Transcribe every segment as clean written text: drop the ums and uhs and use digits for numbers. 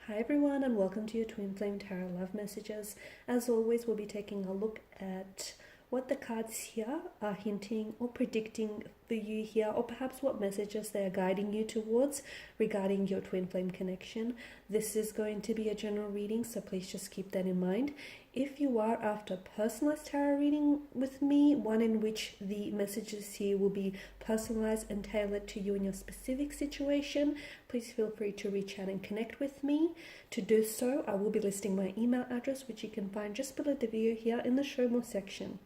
Hi everyone, and welcome to your Twin Flame Tarot Love Messages. As always, we'll be taking a look at what the cards here are hinting or predicting for you here, or perhaps what messages they are guiding you towards regarding your twin flame connection. This is going to be a general reading, so please just keep that in mind. If you are after a personalized tarot reading with me, one in which the messages here will be personalized and tailored to you and your specific situation, please feel free to reach out and connect with me. To do so, I will be listing my email address, which you can find just below the video here in the show more section.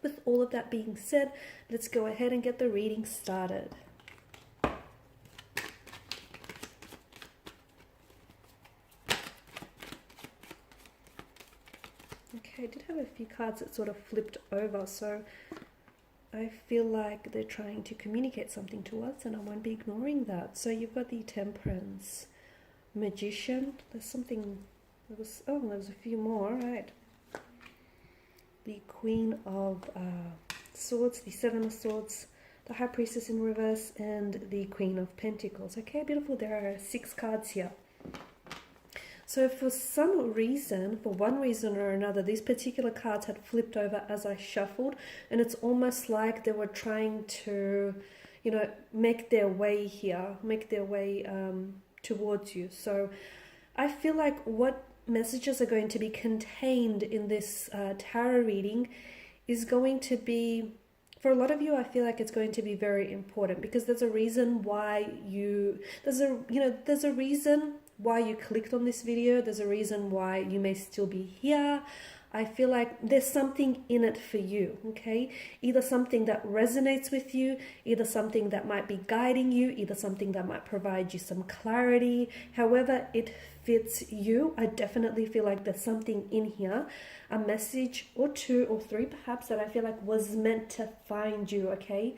With all of that being said, let's go ahead and get the reading started. Okay, I did have a few cards that sort of flipped over, so I feel like they're trying to communicate something to us, and I won't be ignoring that. So you've got the Temperance, Magician. There's something. There was a few more, right? The Queen of Swords, the Seven of Swords, the High Priestess in reverse, and the Queen of Pentacles. Okay, beautiful. There are 6 cards here. So for some reason, for one reason or another, these particular cards had flipped over as I shuffled, and it's almost like they were trying to, make their way here, towards you. So I feel like what messages are going to be contained in this tarot reading is going to be, for a lot of you, I feel like it's going to be very important, because there's a reason why there's a reason why you clicked on this video. There's a reason why you may still be here. I feel like there's something in it for you, okay? Either something that resonates with you, either something that might be guiding you, either something that might provide you some clarity. However it fits you, I definitely feel like there's something in here, a message or 2 or 3 perhaps, that I feel like was meant to find you, okay?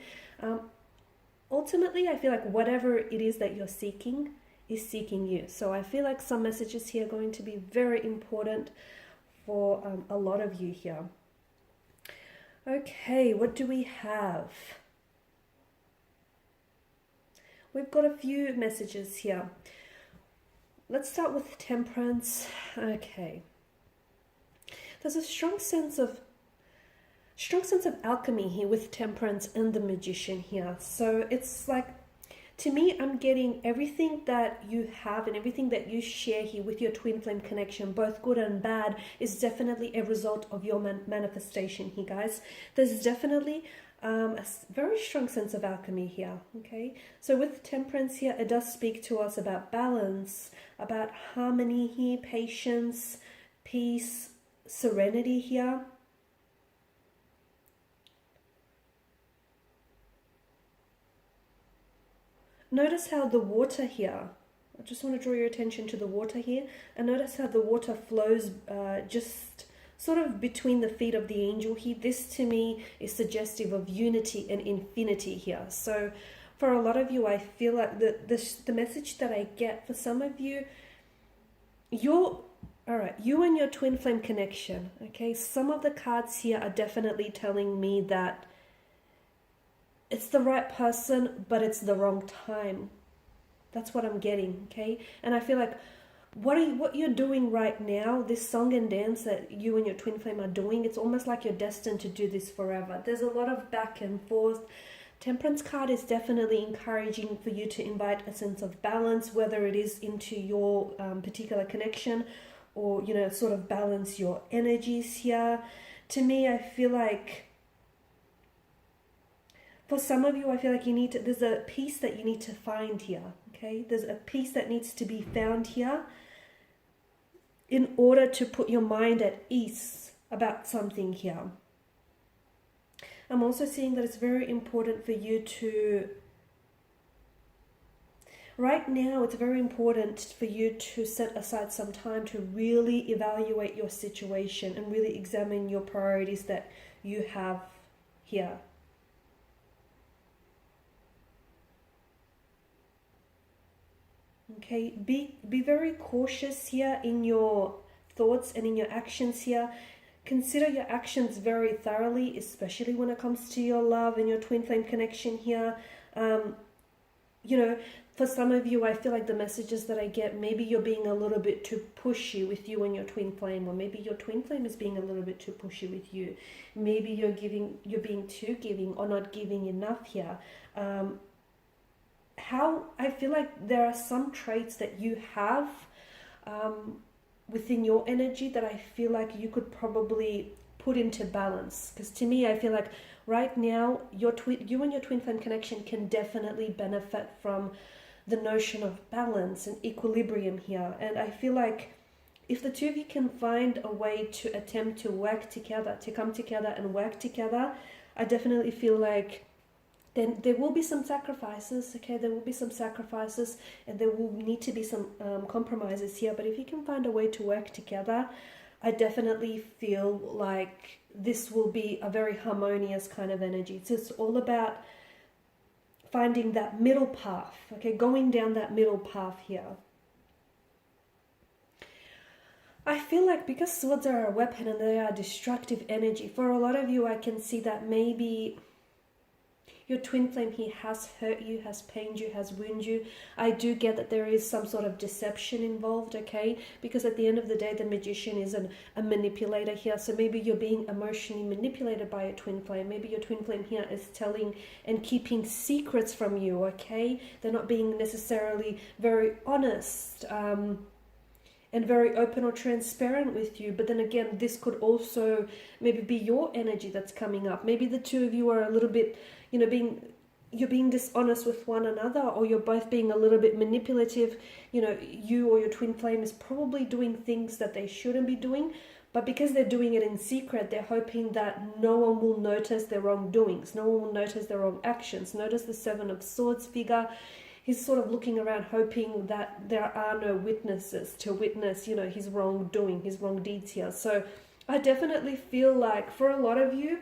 Ultimately, I feel like whatever it is that you're seeking is seeking you. So I feel like some messages here are going to be very important for a lot of you here. Okay, what do we have? We've got a few messages here. Let's start with Temperance. Okay. There's a strong sense of alchemy here with Temperance and the Magician here. So it's like, to me, I'm getting everything that you have and everything that you share here with your twin flame connection, both good and bad, is definitely a result of your manifestation here, guys. There's definitely a very strong sense of alchemy here, okay? So with Temperance here, it does speak to us about balance, about harmony here, patience, peace, serenity here. Notice how the water here, I just want to draw your attention to the water here, and notice how the water flows just sort of between the feet of the angel here. This to me is suggestive of unity and infinity here. So for a lot of you, I feel like the message that I get for some of you, you and your twin flame connection, okay? Some of the cards here are definitely telling me that it's the right person, but it's the wrong time. That's what I'm getting, okay? And I feel like what you're doing right now, this song and dance that you and your twin flame are doing, it's almost like you're destined to do this forever. There's a lot of back and forth. Temperance card is definitely encouraging for you to invite a sense of balance, whether it is into your particular connection, or, sort of balance your energies here. To me, I feel like, for some of you, I feel like there's a peace that you need to find here, okay? There's a peace that needs to be found here in order to put your mind at ease about something here. I'm also seeing that it's very important for you to, right now, it's very important for you to set aside some time to really evaluate your situation and really examine your priorities that you have here. Okay, be very cautious here in your thoughts and in your actions here. Consider your actions very thoroughly, especially when it comes to your love and your twin flame connection here. For some of you, I feel like the messages that I get, maybe you're being a little bit too pushy with you and your twin flame, or maybe your twin flame is being a little bit too pushy with you. Maybe you're being too giving or not giving enough here. How I feel like there are some traits that you have within your energy that I feel like you could probably put into balance. Because to me, I feel like right now, you and your twin flame connection can definitely benefit from the notion of balance and equilibrium here. And I feel like if the two of you can find a way to attempt to work together, to come together and work together, I definitely feel like then there will be some sacrifices, okay? There will be some sacrifices and there will need to be some compromises here. But if you can find a way to work together, I definitely feel like this will be a very harmonious kind of energy. It's just all about finding that middle path, okay? Going down that middle path here. I feel like because swords are a weapon and they are destructive energy, for a lot of you, I can see that maybe your twin flame here has hurt you, has pained you, has wounded you. I do get that there is some sort of deception involved, okay? Because at the end of the day, the magician is a manipulator here. So maybe you're being emotionally manipulated by your twin flame. Maybe your twin flame here is telling and keeping secrets from you, okay? They're not being necessarily very honest and very open or transparent with you. But then again, this could also maybe be your energy that's coming up. Maybe the two of you are a little bit, you're being dishonest with one another, or you're both being a little bit manipulative. You or your twin flame is probably doing things that they shouldn't be doing, but because they're doing it in secret, they're hoping that no one will notice their wrongdoings, no one will notice their wrong actions. Notice the Seven of Swords figure. He's sort of looking around hoping that there are no witnesses to witness, his wrongdoing, his wrong deeds here. So I definitely feel like for a lot of you,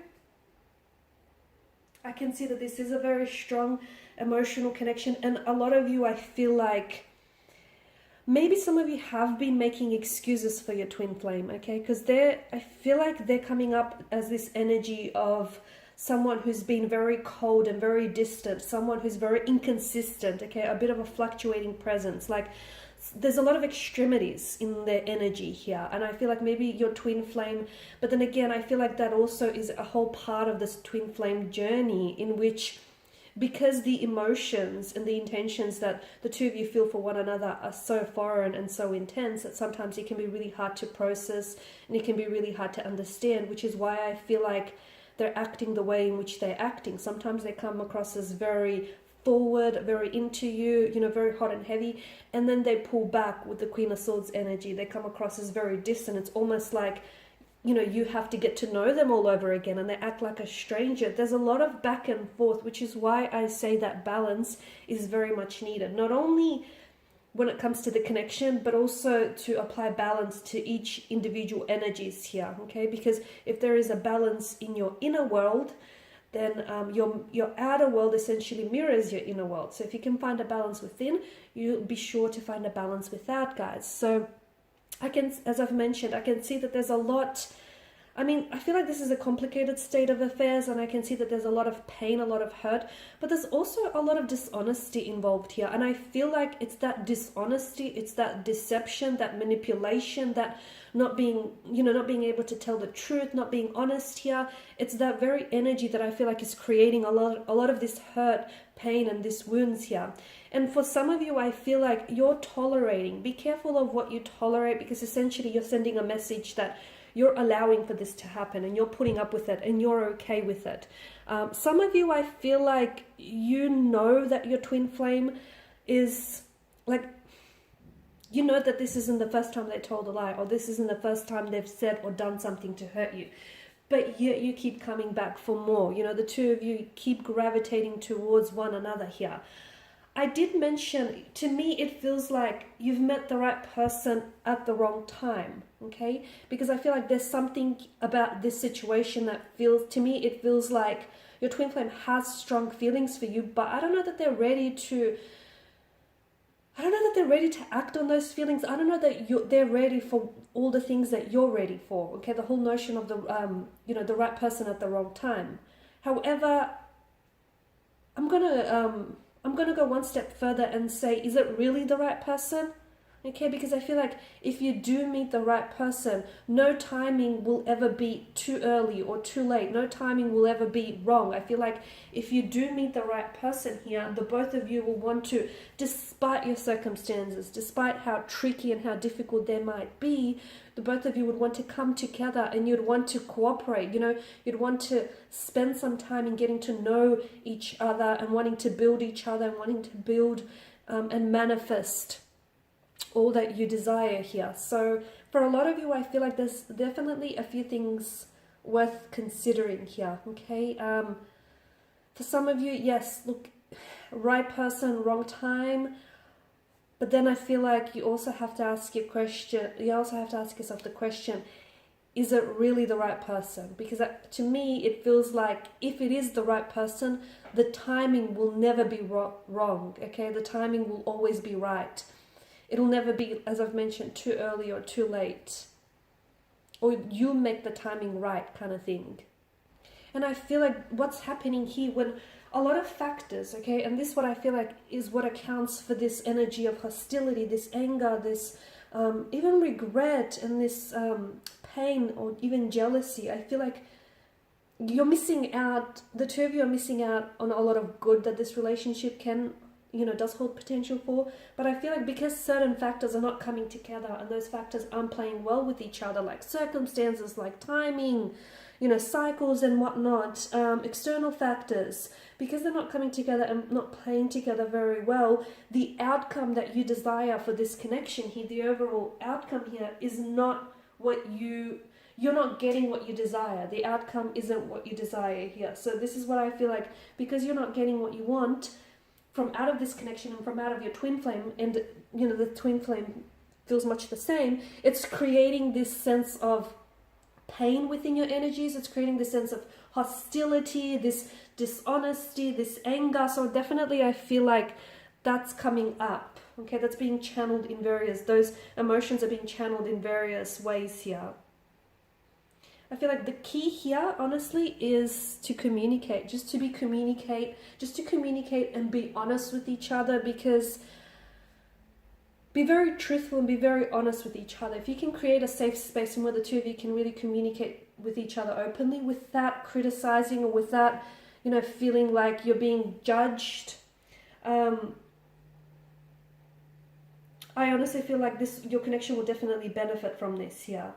I can see that this is a very strong emotional connection. And a lot of you, I feel like maybe some of you have been making excuses for your twin flame, okay? Because I feel like they're coming up as this energy of someone who's been very cold and very distant, someone who's very inconsistent, okay? A bit of a fluctuating presence. Like there's a lot of extremities in their energy here. And I feel like maybe your twin flame, but then again, I feel like that also is a whole part of this twin flame journey in which, because the emotions and the intentions that the two of you feel for one another are so foreign and so intense that sometimes it can be really hard to process and it can be really hard to understand, which is why I feel like they're acting the way in which they're acting. Sometimes they come across as very forward, very into you, very hot and heavy, and then they pull back with the Queen of Swords energy. They come across as very distant. It's almost like, you have to get to know them all over again, and they act like a stranger. There's a lot of back and forth, which is why I say that balance is very much needed. Not only when it comes to the connection, but also to apply balance to each individual energies here, okay? Because if there is a balance in your inner world, then your outer world essentially mirrors your inner world. So if you can find a balance within, you'll be sure to find a balance without, guys. So as I've mentioned, I can see that there's a lot. I feel like this is a complicated state of affairs, and I can see that there's a lot of pain, a lot of hurt, but there's also a lot of dishonesty involved here. And I feel like it's that dishonesty, it's that deception, that manipulation, that not being able to tell the truth, not being honest here. It's that very energy that I feel like is creating a lot of this hurt, pain, and these wounds here. And for some of you, I feel like you're tolerating. Be careful of what you tolerate, because essentially you're sending a message that you're allowing for this to happen and you're putting up with it and you're okay with it. Some of you, I feel like that your twin flame is like, that this isn't the first time they told a lie, or this isn't the first time they've said or done something to hurt you. But yet you keep coming back for more. The two of you keep gravitating towards one another here. I did mention, to me, it feels like you've met the right person at the wrong time, okay? Because I feel like there's something about this situation that it feels like your twin flame has strong feelings for you, but I don't know that they're ready to act on those feelings. I don't know that they're ready for all the things that you're ready for, okay? The whole notion of the right person at the wrong time. However, I'm gonna I'm going to go one step further and say, is it really the right person? Okay, because I feel like if you do meet the right person, no timing will ever be too early or too late. No timing will ever be wrong. I feel like if you do meet the right person here, the both of you will want to, despite your circumstances, despite how tricky and how difficult they might be, the both of you would want to come together and you'd want to cooperate. You know, you'd want to spend some time in getting to know each other and wanting to build each other and wanting to build and manifest all that you desire here. So for a lot of you, I feel like there's definitely a few things worth considering here. Okay, for some of you, yes, look, right person, wrong time. But then I feel like you also have to ask your question. You also have to ask yourself the question: is it really the right person? Because to me, it feels like if it is the right person, the timing will never be wrong. Okay, the timing will always be right. It'll never be, as I've mentioned, too early or too late. Or you make the timing right kind of thing. And I feel like what's happening here when a lot of factors, okay, and this what I feel like is what accounts for this energy of hostility, this anger, this even regret and this pain or even jealousy. I feel like you're missing out, the two of you are missing out on a lot of good that this relationship can, you know, does hold potential for. But I feel like because certain factors are not coming together and those factors aren't playing well with each other, like circumstances, like timing, you know, cycles and whatnot, external factors, because they're not coming together and not playing together very well, the outcome that you desire for this connection here, the overall outcome here is not what you're not getting what you desire. The outcome isn't what you desire here. So this is what I feel like, because you're not getting what you want from out of this connection and from out of your twin flame, and you know the twin flame feels much the same, it's creating this sense of pain within your energies. It's creating this sense of hostility, this dishonesty, this anger. So definitely I feel like that's coming up. Okay, that's being channeled in various, those emotions are being channeled in various ways here. I feel like the key here, honestly, is to communicate, just to communicate and be honest with each other, because be very truthful and be very honest with each other. If you can create a safe space where the two of you can really communicate with each other openly without criticizing or without, you know, feeling like you're being judged, I honestly feel like your connection will definitely benefit from this here.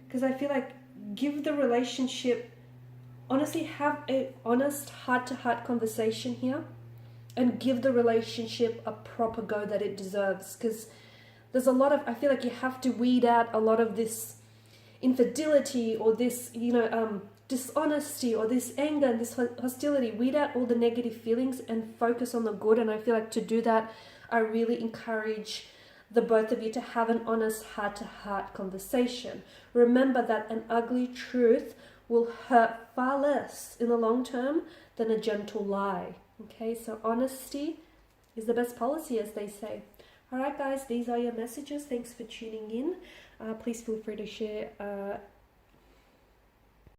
Because I feel like give the relationship, honestly, have a honest heart-to-heart conversation here and give the relationship a proper go that it deserves. Because there's a lot of, I feel like you have to weed out a lot of this infidelity or this, you know, dishonesty or this anger and this hostility. Weed out all the negative feelings and focus on the good. And I feel like to do that, I really encourage the both of you to have an honest heart-to-heart conversation. Remember that an ugly truth will hurt far less in the long term than a gentle lie. Okay, so honesty is the best policy, as they say. All right, guys, these are your messages. Thanks for tuning in. Please feel free to share